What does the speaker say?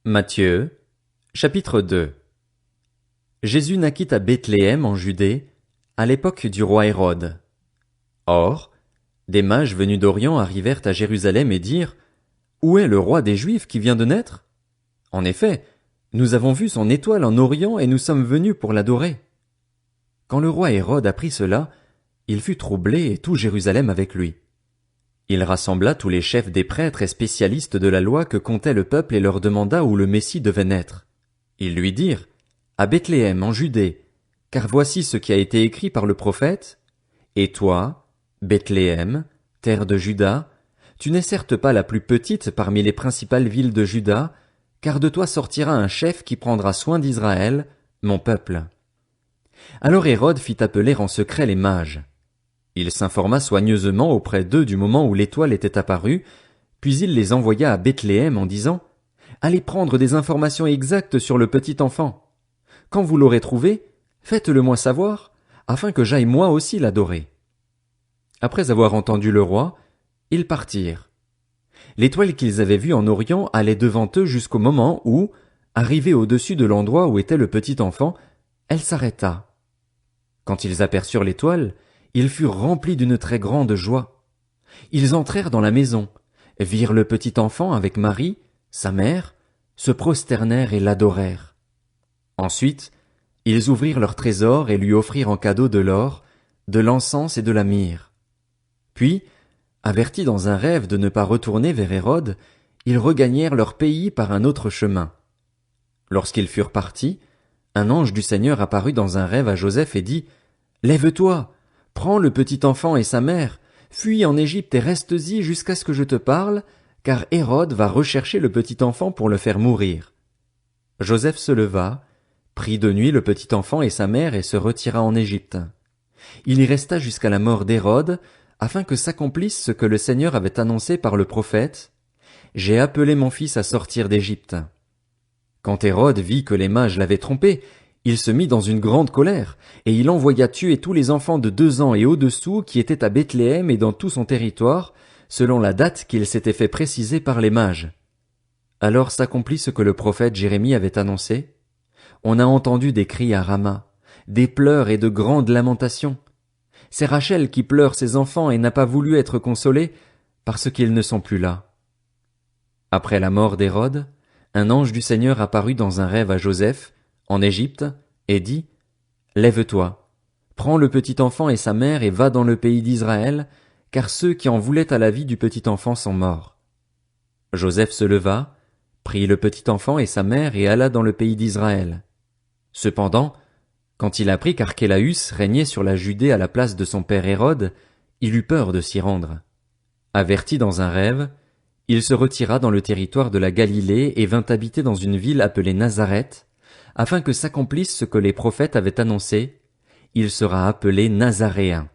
Matthieu, chapitre 2. Jésus naquit à Bethléem en Judée, à l'époque du roi Hérode. Or, des mages venus d'Orient arrivèrent à Jérusalem et dirent: Où est le roi des Juifs qui vient de naître? En effet, nous avons vu son étoile en Orient et nous sommes venus pour l'adorer. Quand le roi Hérode apprit cela, il fut troublé et tout Jérusalem avec lui. Il rassembla tous les chefs des prêtres et spécialistes de la loi que comptait le peuple et leur demanda où le Messie devait naître. Ils lui dirent: À Bethléem en Judée, car voici ce qui a été écrit par le prophète. Et toi, Bethléem, terre de Juda, tu n'es certes pas la plus petite parmi les principales villes de Juda, car de toi sortira un chef qui prendra soin d'Israël, mon peuple. Alors Hérode fit appeler en secret les mages. Il s'informa soigneusement auprès d'eux du moment où l'étoile était apparue, puis il les envoya à Bethléem en disant: Allez prendre des informations exactes sur le petit enfant. Quand vous l'aurez trouvé, faites-le-moi savoir, afin que j'aille moi aussi l'adorer. Après avoir entendu le roi, ils partirent. L'étoile qu'ils avaient vue en Orient allait devant eux jusqu'au moment où, arrivée au-dessus de l'endroit où était le petit enfant, elle s'arrêta. Quand ils aperçurent l'étoile, ils furent remplis d'une très grande joie. Ils entrèrent dans la maison, virent le petit enfant avec Marie, sa mère, se prosternèrent et l'adorèrent. Ensuite, ils ouvrirent leur trésor et lui offrirent en cadeau de l'or, de l'encens et de la myrrhe. Puis, avertis dans un rêve de ne pas retourner vers Hérode, ils regagnèrent leur pays par un autre chemin. Lorsqu'ils furent partis, un ange du Seigneur apparut dans un rêve à Joseph et dit: Lève-toi, prends le petit enfant et sa mère, fuis en Égypte et restes-y jusqu'à ce que je te parle, car Hérode va rechercher le petit enfant pour le faire mourir. Joseph se leva, prit de nuit le petit enfant et sa mère et se retira en Égypte. Il y resta jusqu'à la mort d'Hérode, afin que s'accomplisse ce que le Seigneur avait annoncé par le prophète: J'ai appelé mon fils à sortir d'Égypte. Quand Hérode vit que les mages l'avaient trompé, il se mit dans une grande colère, et il envoya tuer tous les enfants de 2 ans et au-dessous qui étaient à Bethléem et dans tout son territoire, selon la date qu'il s'était fait préciser par les mages. Alors s'accomplit ce que le prophète Jérémie avait annoncé. On a entendu des cris à Rama, des pleurs et de grandes lamentations. C'est Rachel qui pleure ses enfants et n'a pas voulu être consolée, parce qu'ils ne sont plus là. Après la mort d'Hérode, un ange du Seigneur apparut dans un rêve à Joseph, en Égypte, et dit: Lève-toi, prends le petit enfant et sa mère et va dans le pays d'Israël, car ceux qui en voulaient à la vie du petit enfant sont morts. Joseph se leva, prit le petit enfant et sa mère et alla dans le pays d'Israël. Cependant, quand il apprit qu'Archélaüs régnait sur la Judée à la place de son père Hérode, il eut peur de s'y rendre. Averti dans un rêve, il se retira dans le territoire de la Galilée et vint habiter dans une ville appelée Nazareth, afin que s'accomplisse ce que les prophètes avaient annoncé: il sera appelé Nazaréen.